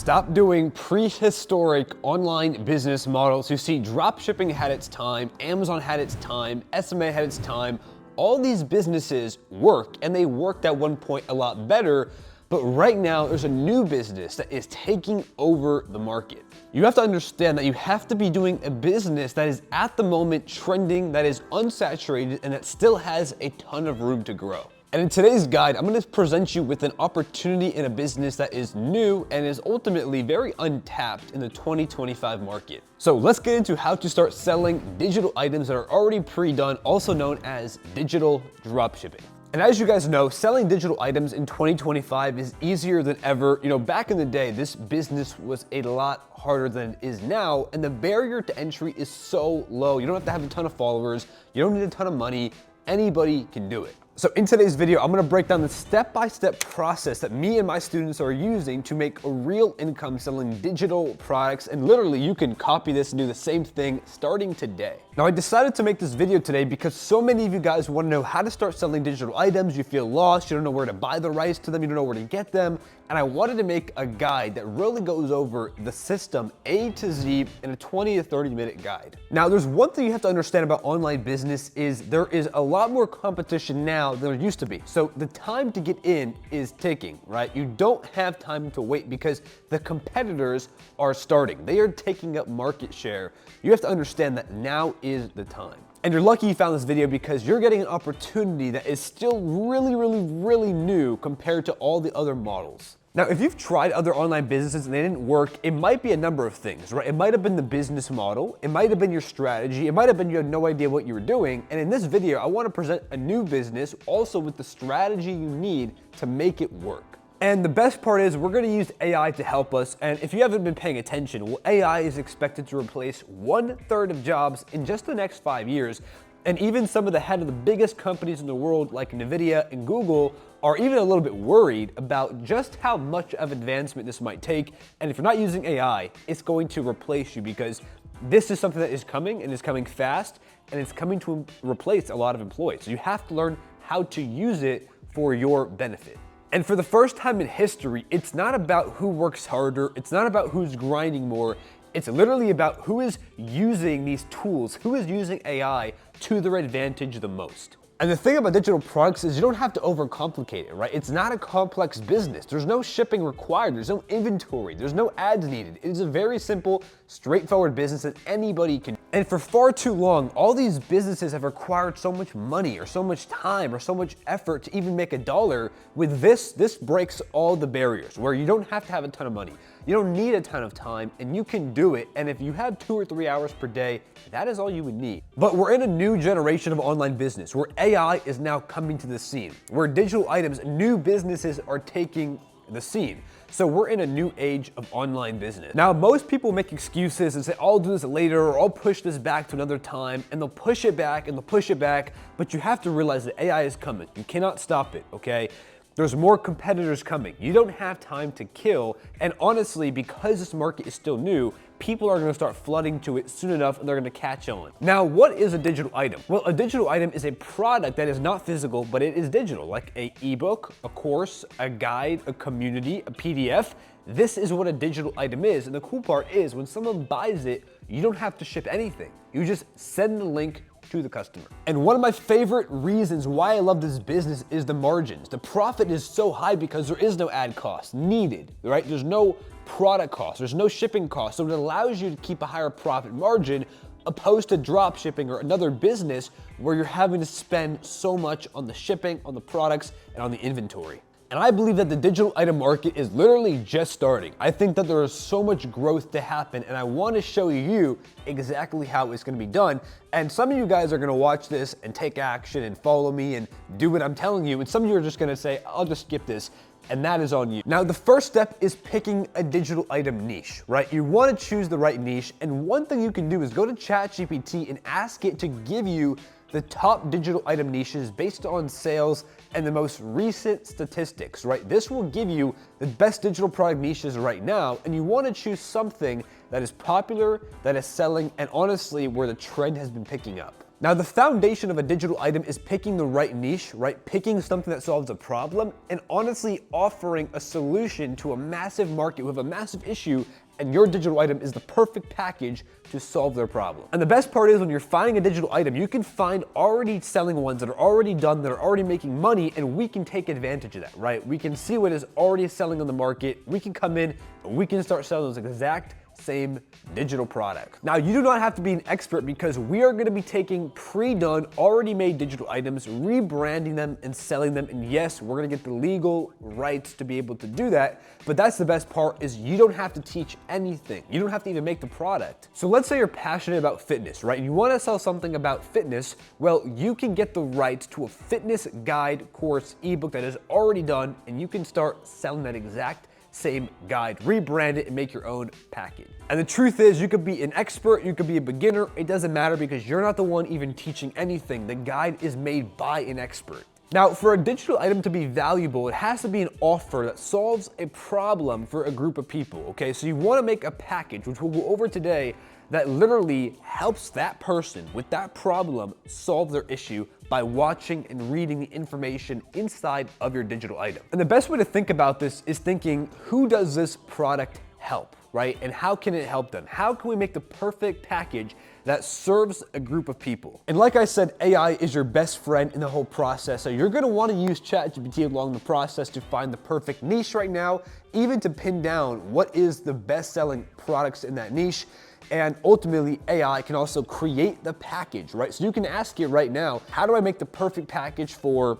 Stop doing prehistoric online business models. You see, dropshipping had its time, Amazon had its time, SMA had its time. All these businesses work, and they worked at one point a lot better, but right now there's a new business that is taking over the market. You have to understand that you have to be doing a business that is at the moment trending, that is unsaturated, and that still has a ton of room to grow. And in today's guide, I'm going to present you with an opportunity in a business that is new and is ultimately very untapped in the 2025 market. So let's get into how to start selling digital items that are already pre-done, also known as digital dropshipping. And as you guys know, selling digital items in 2025 is easier than ever. You know, back in the day, this business was a lot harder than it is now, and the barrier to entry is so low. You don't have to have a ton of followers. You don't need a ton of money. Anybody can do it. So in today's video, I'm gonna break down the step-by-step process that me and my students are using to make a real income selling digital products. And literally you can copy this and do the same thing starting today. Now I decided to make this video today because so many of you guys wanna know how to start selling digital items. You feel lost, you don't know where to buy the rights to them, you don't know where to get them. And I wanted to make a guide that really goes over the system A to Z in a 20 to 30 minute guide. Now there's one thing you have to understand about online business is there is a lot more competition now than there used to be. So the time to get in is ticking, right? You don't have time to wait because the competitors are starting. They are taking up market share. You have to understand that now is the time. And you're lucky you found this video because you're getting an opportunity that is still really new compared to all the other models. Now, if you've tried other online businesses and they didn't work, it might be a number of things, right? It might have been the business model, it might have been your strategy, it might have been you had no idea what you were doing. And in this video, I want to present a new business also with the strategy you need to make it work. And the best part is we're going to use AI to help us. And if you haven't been paying attention, well, AI is expected to replace 1/3 of jobs in just the next 5 years. And even some of the head of the biggest companies in the world like Nvidia and Google are even a little bit worried about just how much of advancement this might take. And if you're not using AI, it's going to replace you because this is something that is coming and is coming fast and it's coming to replace a lot of employees. So you have to learn how to use it for your benefit. And for the first time in history, it's not about who works harder. It's not about who's grinding more. It's literally about who is using these tools, who is using AI to their advantage the most. And the thing about digital products is you don't have to overcomplicate it, right? It's not a complex business. There's no shipping required. There's no inventory. There's no ads needed. It is a very simple, straightforward business that anybody can. And for far too long, all these businesses have required so much money or so much time or so much effort to even make a dollar. With this breaks all the barriers where you don't have to have a ton of money. You don't need a ton of time and you can do it. And if you have 2 or 3 hours per day, that is all you would need. But we're in a new generation of online business where AI is now coming to the scene, where digital items, new businesses are taking the scene. So we're in a new age of online business. Now, most people make excuses and say, I'll do this later, or I'll push this back to another time, and they'll push it back and they'll push it back. But you have to realize that AI is coming. You cannot stop it, okay? There's more competitors coming. You don't have time to kill. And honestly, because this market is still new, people are gonna start flooding to it soon enough and they're gonna catch on. Now, what is a digital item? Well, a digital item is a product that is not physical, but it is digital, like an ebook, a course, a guide, a community, a PDF. This is what a digital item is. And the cool part is when someone buys it, you don't have to ship anything. You just send the link to the customer. And one of my favorite reasons why I love this business is the margins. The profit is so high because there is no ad cost needed, right? There's no product cost, there's no shipping cost. So it allows you to keep a higher profit margin opposed to drop shipping or another business where you're having to spend so much on the shipping, on the products, and on the inventory. And I believe that the digital item market is literally just starting. I think that there is so much growth to happen, and I want to show you exactly how it's going to be done. And some of you guys are going to watch this and take action and follow me and do what I'm telling you. And some of you are just going to say, I'll just skip this. And that is on you. Now, the first step is picking a digital item niche, right? You want to choose the right niche. And one thing you can do is go to ChatGPT and ask it to give you the top digital item niches based on sales and the most recent statistics, right? This will give you the best digital product niches right now, and you want to choose something that is popular, that is selling, and honestly, where the trend has been picking up. Now, the foundation of a digital item is picking the right niche, right? Picking something that solves a problem and honestly offering a solution to a massive market with a massive issue, and your digital item is the perfect package to solve their problem. And the best part is when you're finding a digital item, you can find already selling ones that are already done, that are already making money, and we can take advantage of that, right? We can see what is already selling on the market. We can come in and we can start selling those exact same digital product. Now, you do not have to be an expert because we are going to be taking pre-done, already made digital items, rebranding them and selling them. And yes, we're going to get the legal rights to be able to do that. But that's the best part, is you don't have to teach anything. You don't have to even make the product. So let's say you're passionate about fitness, right? You want to sell something about fitness. Well, you can get the rights to a fitness guide course ebook that is already done, and you can start selling that exact same guide, rebrand it and make your own package. And the truth is, you could be an expert, you could be a beginner, it doesn't matter because you're not the one even teaching anything. The guide is made by an expert. Now, for a digital item to be valuable, it has to be an offer that solves a problem for a group of people, okay? So you wanna make a package, which we'll go over today, that literally helps that person with that problem solve their issue by watching and reading the information inside of your digital item. And the best way to think about this is thinking, who does this product help, right? And how can it help them? How can we make the perfect package that serves a group of people? And like I said, AI is your best friend in the whole process. So you're gonna wanna use ChatGPT along the process to find the perfect niche right now, even to pin down what is the best-selling products in that niche. And ultimately, AI can also create the package, right? So you can ask it right now, how do I make the perfect package for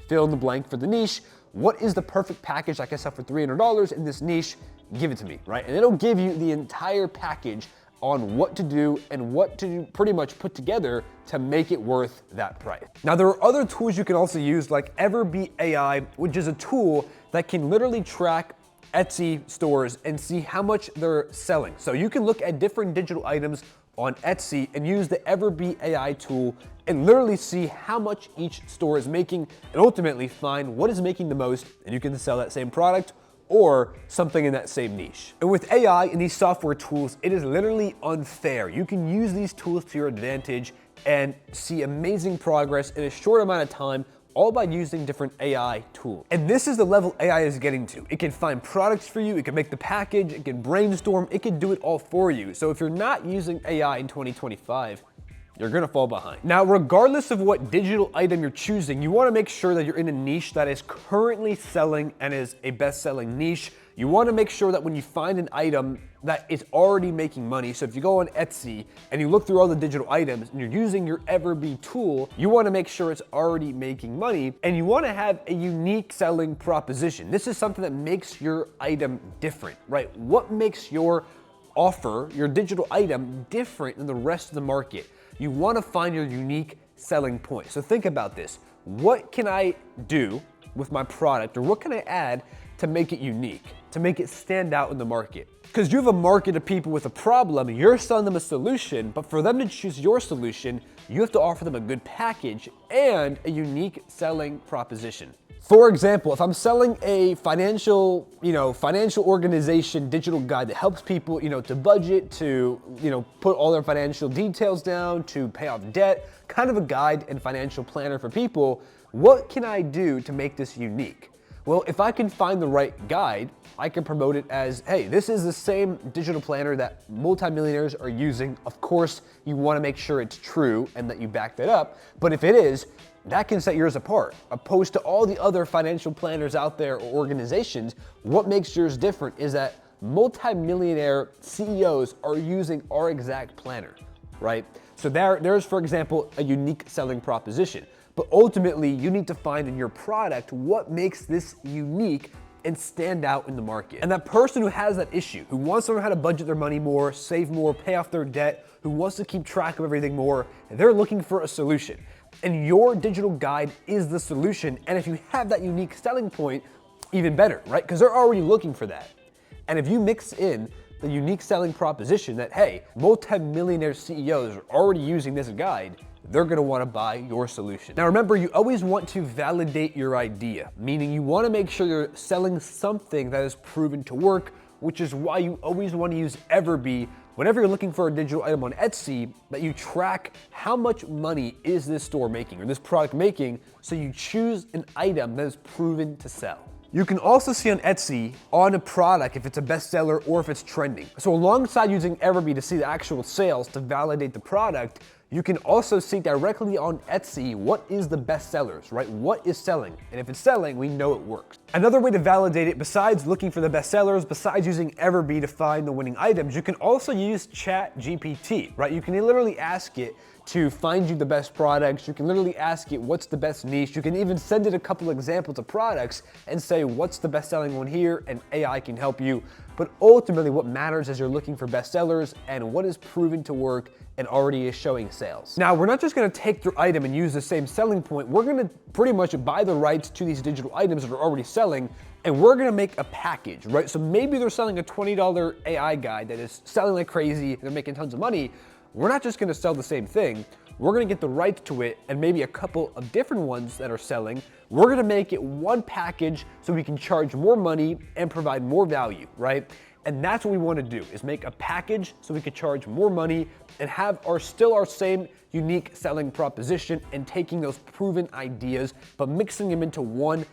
fill in the blank for the niche? What is the perfect package I can sell for $300 in this niche? Give it to me, right? And it'll give you the entire package on what to do and what to pretty much put together to make it worth that price. Now, there are other tools you can also use, like Everbeat AI, which is a tool that can literally track Etsy stores and see how much they're selling. So you can look at different digital items on Etsy and use the Everbeat AI tool and literally see how much each store is making and ultimately find what is making the most, and you can sell that same product or something in that same niche. And with AI and these software tools, it is literally unfair. You can use these tools to your advantage and see amazing progress in a short amount of time, all by using different AI tools. And this is the level AI is getting to. It can find products for you, it can make the package, it can brainstorm, it can do it all for you. So if you're not using AI in 2025, you're gonna fall behind. Now, regardless of what digital item you're choosing, you wanna make sure that you're in a niche that is currently selling and is a best-selling niche. You wanna make sure that when you find an item that is already making money, so if you go on Etsy and you look through all the digital items and you're using your Everbeat tool, you wanna make sure it's already making money, and you wanna have a unique selling proposition. This is something that makes your item different, right? What makes your offer, your digital item, different than the rest of the market? You wanna find your unique selling point. So think about this. What can I do with my product, or what can I add to make it unique, to make it stand out in the market? Because you have a market of people with a problem, you're selling them a solution, but for them to choose your solution, you have to offer them a good package and a unique selling proposition. For example, if I'm selling a financial organization digital guide that helps people, to budget, to, put all their financial details down, to pay off debt, kind of a guide and financial planner for people, what can I do to make this unique? Well, if I can find the right guide, I can promote it as, hey, this is the same digital planner that multimillionaires are using. Of course, you wanna make sure it's true and that you back that up, but if it is, that can set yours apart. Opposed to all the other financial planners out there or organizations, what makes yours different is that multimillionaire CEOs are using our exact planner, right? So there's, for example, a unique selling proposition. But ultimately, you need to find in your product what makes this unique and stand out in the market. And that person who has that issue, who wants to learn how to budget their money more, save more, pay off their debt, who wants to keep track of everything more, they're looking for a solution. And your digital guide is the solution. And if you have that unique selling point, even better, right? Because they're already looking for that. And if you mix in the unique selling proposition that, hey, multi-millionaire CEOs are already using this guide, they're gonna wanna buy your solution. Now remember, you always want to validate your idea, meaning you wanna make sure you're selling something that is proven to work which is why you always want to use Everbee whenever you're looking for a digital item on Etsy, that you track how much money is this store making or this product making, so you choose an item that is proven to sell. You can also see on Etsy on a product if it's a bestseller or if it's trending. So alongside using Everbee to see the actual sales to validate the product, you can also see directly on Etsy what is the best sellers, right? What is selling? And if it's selling, we know it works. Another way to validate it, besides looking for the best sellers, besides using Everbee to find the winning items, you can also use ChatGPT, right? You can literally ask it to find you the best products. You can literally ask it what's the best niche. You can even send it a couple examples of products and say what's the best selling one here, and AI can help you. But ultimately what matters is you're looking for best sellers and what is proven to work and already is showing sales. Now, we're not just gonna take your item and use the same selling point. We're gonna pretty much buy the rights to these digital items that are already selling, and we're gonna make a package, right? So maybe they're selling a $20 AI guide that is selling like crazy, they're making tons of money. We're not just gonna sell the same thing. We're gonna get the rights to it and maybe a couple of different ones that are selling. We're gonna make it one package so we can charge more money and provide more value, right? And that's what we wanna do, is make a package so we can charge more money and have our same unique selling proposition and taking those proven ideas, but mixing them into one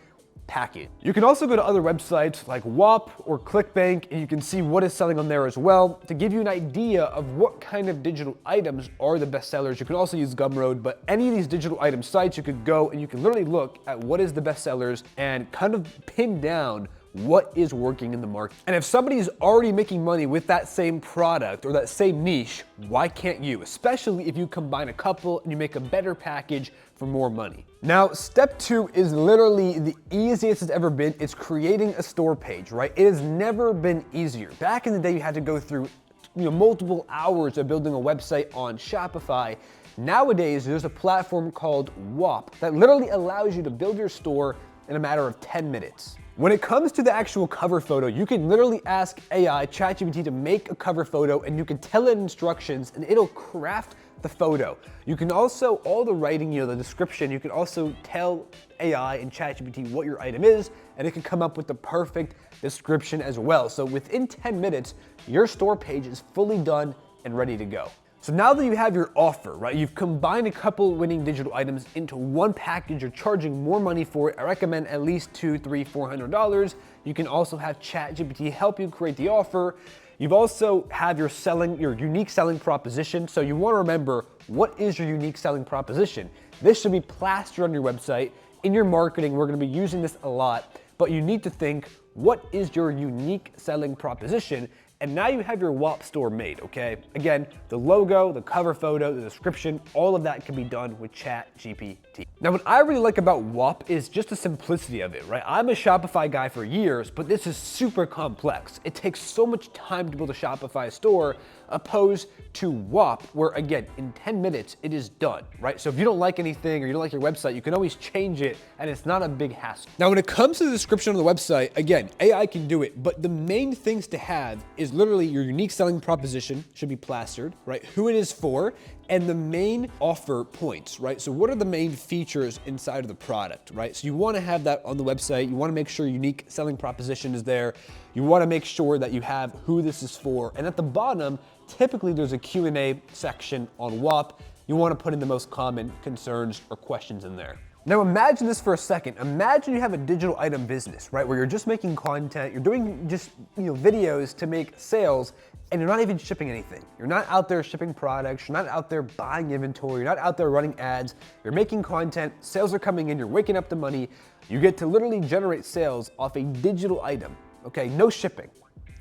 package. You can also go to other websites like Whop or ClickBank, and you can see what is selling on there as well to give you an idea of what kind of digital items are the best sellers. You can also use Gumroad, but any of these digital item sites, you could go and you can literally look at what is the best sellers and kind of pin down what is working in the market. And if somebody is already making money with that same product or that same niche, why can't you? Especially if you combine a couple and you make a better package for more money. Now, step 2 is literally the easiest it's ever been. It's creating a store page, right? It has never been easier. Back in the day, you had to go through multiple hours of building a website on Shopify. Nowadays, there's a platform called Whop that literally allows you to build your store in a matter of 10 minutes. When it comes to the actual cover photo, you can literally ask AI, ChatGPT, to make a cover photo, and you can tell it instructions and it'll craft the photo. You can also, all the writing, the description, you can also tell AI and ChatGPT what your item is, and it can come up with the perfect description as well. So within 10 minutes, your store page is fully done and ready to go. So now that you have your offer, right, you've combined a couple winning digital items into one package, you're charging more money for it. I recommend at least $200, $300, $400. You can also have ChatGPT help you create the offer. You've also have your unique selling proposition. So you want to remember, what is your unique selling proposition? This should be plastered on your website. In your marketing, we're going to be using this a lot, but you need to think, what is your unique selling proposition? And now you have your Whop store made, okay? Again, the logo, the cover photo, the description, all of that can be done with ChatGPT. Now, what I really like about Whop is just the simplicity of it, right? I'm a Shopify guy for years, but this is super complex. It takes so much time to build a Shopify store, opposed to Whop, where again, in 10 minutes, it is done, right? So if you don't like anything or you don't like your website, you can always change it and it's not a big hassle. Now, when it comes to the description on the website, again, AI can do it, but the main things to have is literally your unique selling proposition should be plastered, right? Who it is for, and the main offer points, right? So what are the main features inside of the product, right? So you wanna have that on the website. You wanna make sure unique selling proposition is there. You wanna make sure that you have who this is for. And at the bottom, typically there's a Q&A section on Whop. You wanna put in the most common concerns or questions in there. Now imagine this for a second. Imagine you have a digital item business, right? Where you're just making content, you're doing just videos to make sales, and you're not even shipping anything. You're not out there shipping products, you're not out there buying inventory, you're not out there running ads, you're making content, sales are coming in, you're waking up the money, you get to literally generate sales off a digital item, okay? No shipping,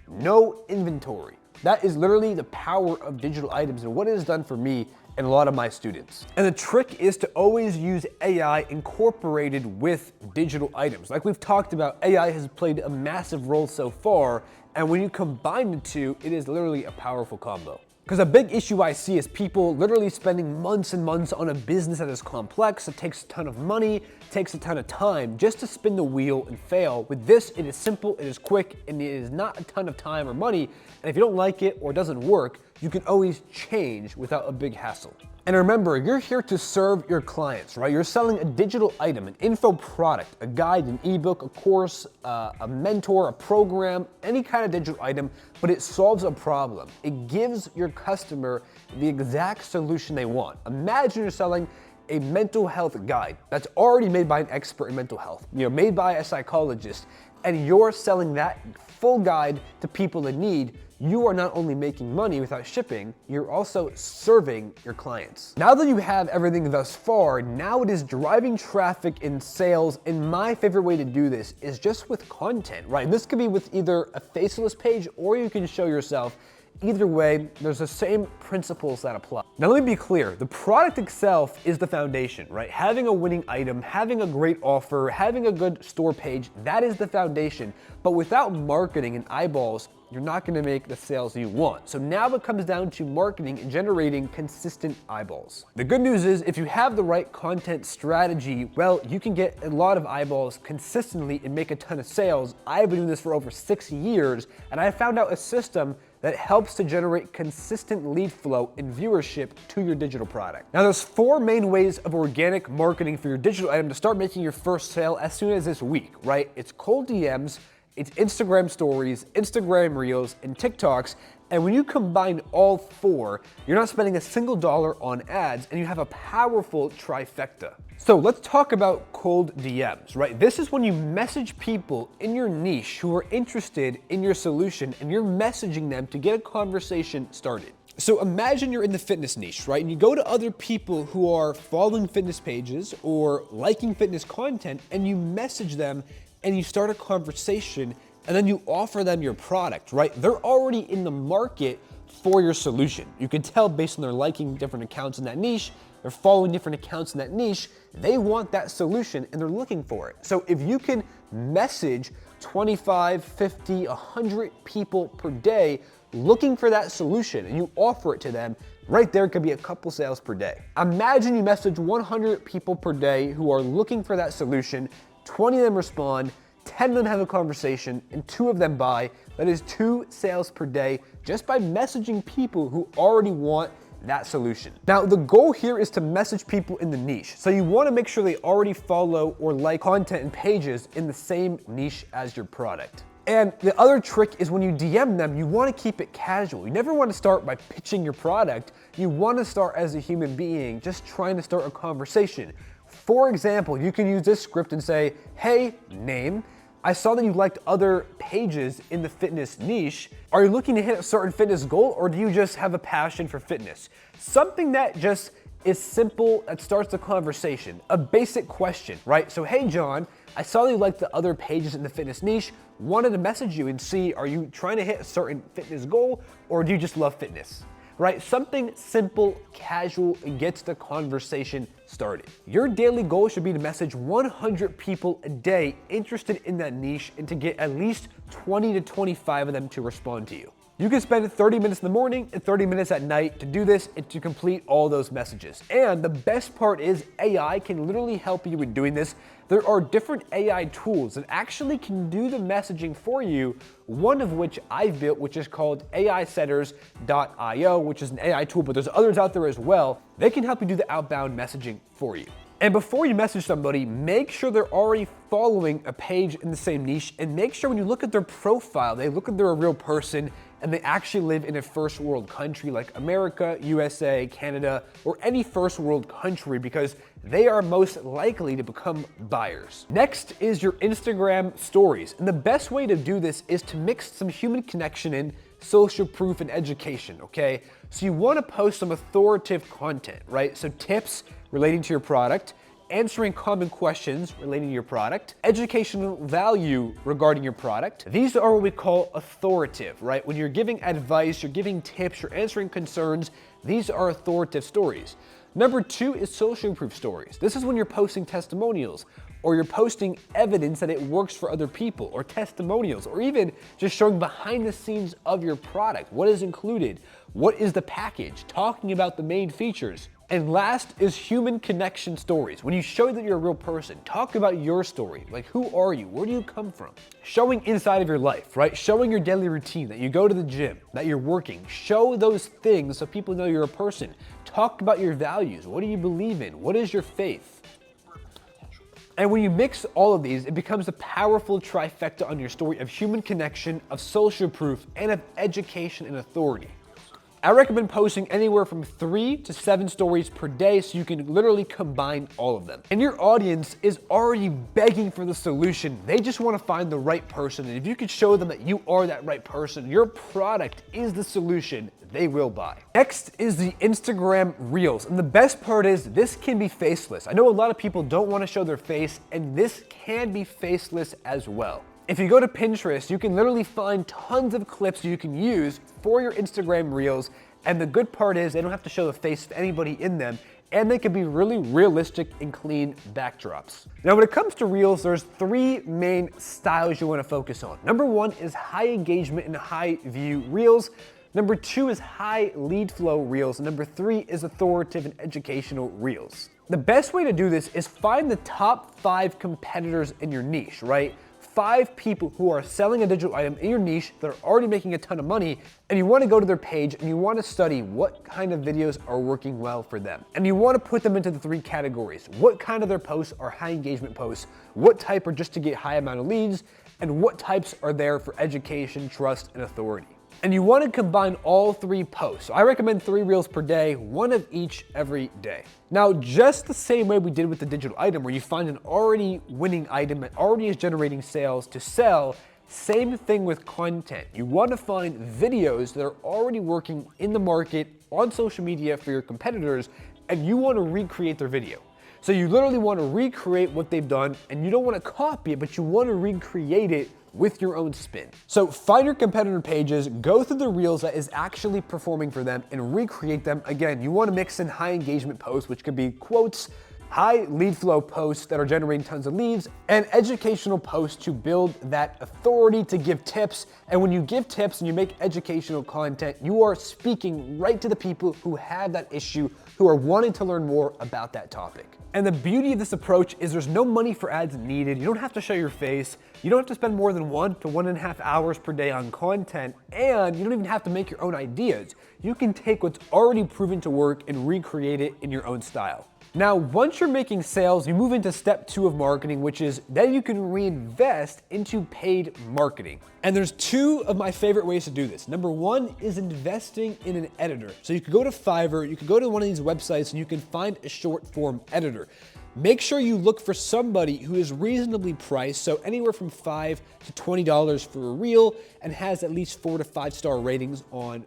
no inventory. That is literally the power of digital items and what it has done for me and a lot of my students. And the trick is to always use AI incorporated with digital items. Like we've talked about, AI has played a massive role so far, and when you combine the two, it is literally a powerful combo. Because a big issue I see is people literally spending months and months on a business that is complex, it takes a ton of money, takes a ton of time just to spin the wheel and fail. With this, it is simple, it is quick, and it is not a ton of time or money. And if you don't like it or it doesn't work, you can always change without a big hassle. And remember, you're here to serve your clients, right? You're selling a digital item, an info product, a guide, an ebook, a course, a mentor, a program, any kind of digital item, but it solves a problem. It gives your customer the exact solution they want. Imagine you're selling a mental health guide that's already made by an expert in mental health, made by a psychologist, and you're selling that full guide to people in need. You are not only making money without shipping, you're also serving your clients. Now that you have everything thus far, now it is driving traffic and sales, and my favorite way to do this is just with content, right? This could be with either a faceless page or you can show yourself. Either way, there's the same principles that apply. Now let me be clear, the product itself is the foundation, right? Having a winning item, having a great offer, having a good store page, that is the foundation. But without marketing and eyeballs, you're not gonna make the sales you want. So now it comes down to marketing and generating consistent eyeballs. The good news is if you have the right content strategy, well, you can get a lot of eyeballs consistently and make a ton of sales. I've been doing this for over 6 years, and I found out a system that helps to generate consistent lead flow and viewership to your digital product. Now there's 4 main ways of organic marketing for your digital item to start making your first sale as soon as this week, right? It's cold DMs, it's Instagram stories, Instagram reels, and TikToks. And when you combine all 4, you're not spending a single dollar on ads, and you have a powerful trifecta. So let's talk about cold DMs, right? This is when you message people in your niche who are interested in your solution, and you're messaging them to get a conversation started. So imagine you're in the fitness niche, right? And you go to other people who are following fitness pages or liking fitness content, and you message them and you start a conversation, and then you offer them your product, right? They're already in the market for your solution. You can tell based on their liking different accounts in that niche, they're following different accounts in that niche, they want that solution and they're looking for it. So if you can message 25, 50, 100 people per day looking for that solution and you offer it to them, right there could be a couple sales per day. Imagine you message 100 people per day who are looking for that solution, 20 of them respond, 10 of them have a conversation, and 2 of them buy. That is 2 sales per day just by messaging people who already want that solution. Now, the goal here is to message people in the niche. So you want to make sure they already follow or like content and pages in the same niche as your product. And the other trick is when you DM them, you want to keep it casual. You never want to start by pitching your product. You want to start as a human being, just trying to start a conversation. For example, you can use this script and say, hey, name, I saw that you liked other pages in the fitness niche. Are you looking to hit a certain fitness goal, or do you just have a passion for fitness? Something that just is simple, that starts the conversation. A basic question, right? So, hey, John, I saw that you liked the other pages in the fitness niche, wanted to message you and see, are you trying to hit a certain fitness goal, or do you just love fitness? Right? Something simple, casual, and gets the conversation started. Your daily goal should be to message 100 people a day interested in that niche and to get at least 20 to 25 of them to respond to you. You can spend 30 minutes in the morning and 30 minutes at night to do this and to complete all those messages. And the best part is AI can literally help you with doing this. There are different AI tools that actually can do the messaging for you, one of which I've built, which is called AIsetters.io, which is an AI tool, but there's others out there as well. They can help you do the outbound messaging for you. And before you message somebody, make sure they're already following a page in the same niche, and make sure when you look at their profile, they look like they're a real person and they actually live in a first world country like America, USA, Canada, or any first world country, because they are most likely to become buyers. Next is your Instagram stories. And the best way to do this is to mix some human connection in, social proof, and education, okay? So you want to post some authoritative content, right? So tips relating to your product, answering common questions relating to your product, educational value regarding your product. These are what we call authoritative, right? When you're giving advice, you're giving tips, you're answering concerns, these are authoritative stories. Number 2 is social proof stories. This is when you're posting testimonials, or you're posting evidence that it works for other people, or testimonials, or even just showing behind the scenes of your product. What is included? What is the package? Talking about the main features. And last is human connection stories. When you show that you're a real person, talk about your story. Like, who are you? Where do you come from? Showing inside of your life, right? Showing your daily routine, that you go to the gym, that you're working. Show those things so people know you're a person. Talk about your values. What do you believe in? What is your faith? And when you mix all of these, it becomes a powerful trifecta on your story of human connection, of social proof, and of education and authority. I recommend posting anywhere from 3 to 7 stories per day so you can literally combine all of them. And your audience is already begging for the solution. They just want to find the right person. And if you could show them that you are that right person, your product is the solution, they will buy. Next is the Instagram Reels. And the best part is this can be faceless. I know a lot of people don't want to show their face, and this can be faceless as well. If you go to Pinterest, you can literally find tons of clips you can use for your Instagram Reels. And the good part is they don't have to show the face of anybody in them, and they can be really realistic and clean backdrops. Now, when it comes to Reels, there's 3 main styles you want to focus on. Number 1 is high engagement and high view Reels. Number 2 is high lead flow Reels. And number 3 is authoritative and educational Reels. The best way to do this is find the top 5 competitors in your niche, right? 5 people who are selling a digital item in your niche that are already making a ton of money, and you want to go to their page and you want to study what kind of videos are working well for them. And you want to put them into the 3 categories. What kind of their posts are high engagement posts? What type are just to get high amount of leads? And what types are there for education, trust, and authority? And you want to combine all 3 posts. So I recommend 3 Reels per day, 1 of each every day. Now, just the same way we did with the digital item, where you find an already winning item that already is generating sales to sell, same thing with content. You want to find videos that are already working in the market on social media for your competitors, and you want to recreate their video. So you literally want to recreate what they've done, and you don't want to copy it, but you want to recreate it with your own spin. So find your competitor pages, go through the Reels that is actually performing for them, and recreate them. Again, you want to mix in high engagement posts, which could be quotes, high lead flow posts that are generating tons of leads, and educational posts to build that authority to give tips. And when you give tips and you make educational content, you are speaking right to the people who have that issue, who are wanting to learn more about that topic. And the beauty of this approach is there's no money for ads needed. You don't have to show your face. You don't have to spend more than 1 to 1.5 hours per day on content, and you don't even have to make your own ideas. You can take what's already proven to work and recreate it in your own style. Now, once you're making sales, you move into step 2 of marketing, which is then you can reinvest into paid marketing. And there's 2 of my favorite ways to do this. Number 1 is investing in an editor. So you could go to Fiverr, you could go to one of these websites, and you can find a short form editor. Make sure you look for somebody who is reasonably priced, so anywhere from $5 to $20 for a reel, and has at least 4 to 5 star ratings on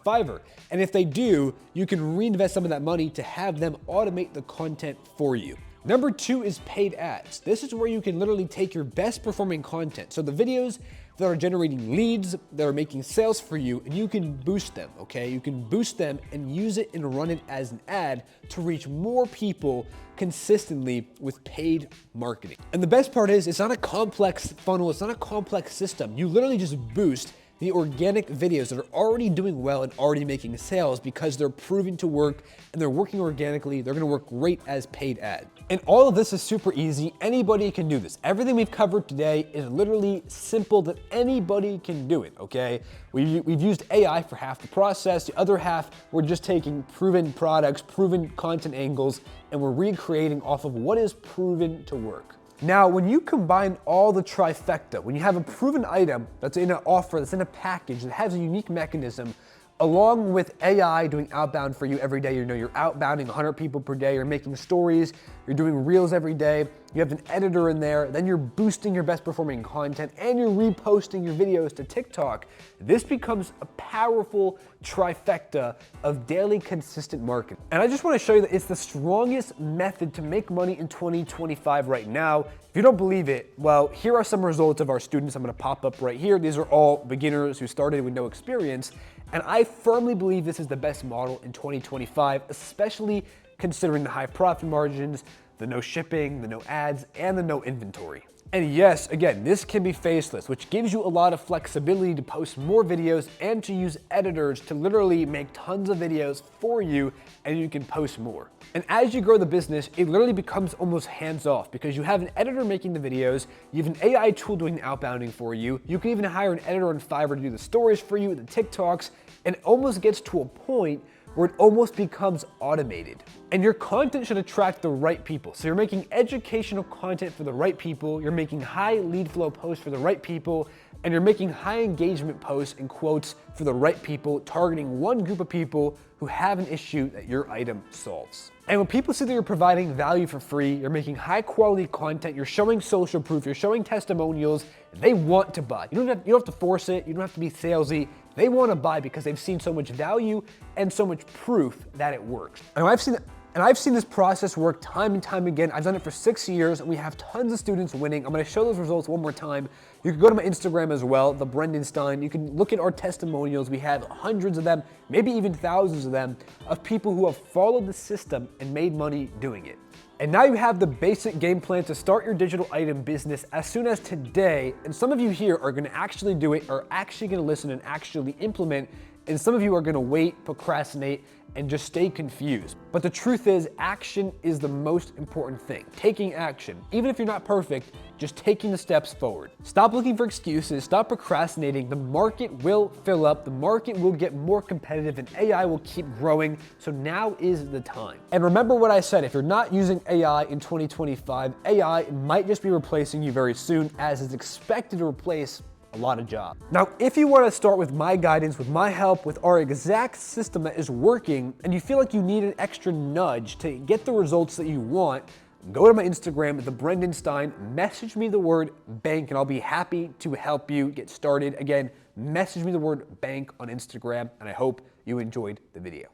Fiverr. And if they do, you can reinvest some of that money to have them automate the content for you. Number 2 is paid ads. This is where you can literally take your best performing content. So the videos that are generating leads, that are making sales for you, and you can boost them, okay? You can boost them and use it and run it as an ad to reach more people consistently with paid marketing. And the best part is it's not a complex funnel, it's not a complex system. You literally just boost the organic videos that are already doing well and already making sales because they're proving to work and they're working organically. They're gonna work great as paid ads. And all of this is super easy. Anybody can do this. Everything we've covered today is literally simple that anybody can do it, okay? We've used AI for half the process. The other half, we're just taking proven products, proven content angles, and we're recreating off of what is proven to work. Now, when you combine all the trifecta, when you have a proven item that's in an offer, that's in a package, that has a unique mechanism, along with AI doing outbound for you every day, you know you're outbounding 100 people per day, you're making stories, you're doing reels every day, you have an editor in there, then you're boosting your best performing content, and you're reposting your videos to TikTok. This becomes a powerful trifecta of daily consistent marketing. And I just want to show you that it's the strongest method to make money in 2025 right now. If you don't believe it, well, here are some results of our students. I'm going to pop up right here. These are all beginners who started with no experience. And I firmly believe this is the best model in 2025, especially considering the high profit margins, the no shipping, the no ads, and the no inventory. And yes, again, this can be faceless, which gives you a lot of flexibility to post more videos and to use editors to literally make tons of videos for you, and you can post more. And as you grow the business, it literally becomes almost hands-off because you have an editor making the videos, you have an AI tool doing the outbounding for you, you can even hire an editor on Fiverr to do the stories for you, the TikToks, and it almost gets to a point where it almost becomes automated. And your content should attract the right people. So you're making educational content for the right people, you're making high lead flow posts for the right people, and you're making high engagement posts and quotes for the right people, targeting one group of people who have an issue that your item solves. And when people see that you're providing value for free, you're making high quality content, you're showing social proof, you're showing testimonials, they want to buy. You don't have to force it, you don't have to be salesy. They want to buy because they've seen so much value and so much proof that it works. And I've seen this process work time and time again. I've done it for 6 years and we have tons of students winning. I'm gonna show those results one more time. You can go to my Instagram as well, the Brendan Stein. You can look at our testimonials. We have hundreds of them, maybe even thousands of them, of people who have followed the system and made money doing it. And now you have the basic game plan to start your digital item business as soon as today. And some of you here are gonna actually do it, are actually gonna listen and actually implement. And some of you are gonna wait, procrastinate, and just stay confused. But the truth is, action is the most important thing. Taking action, even if you're not perfect, just taking the steps forward. Stop looking for excuses, stop procrastinating. The market will fill up, the market will get more competitive, and AI will keep growing, so now is the time. And remember what I said, if you're not using AI in 2025, AI might just be replacing you very soon, as it's expected to replace a lot of jobs. Now, if you want to start with my guidance, with my help, with our exact system that is working, and you feel like you need an extra nudge to get the results that you want, go to my Instagram, the Brendan Stein, message me the word bank, and I'll be happy to help you get started. Again, message me the word bank on Instagram, and I hope you enjoyed the video.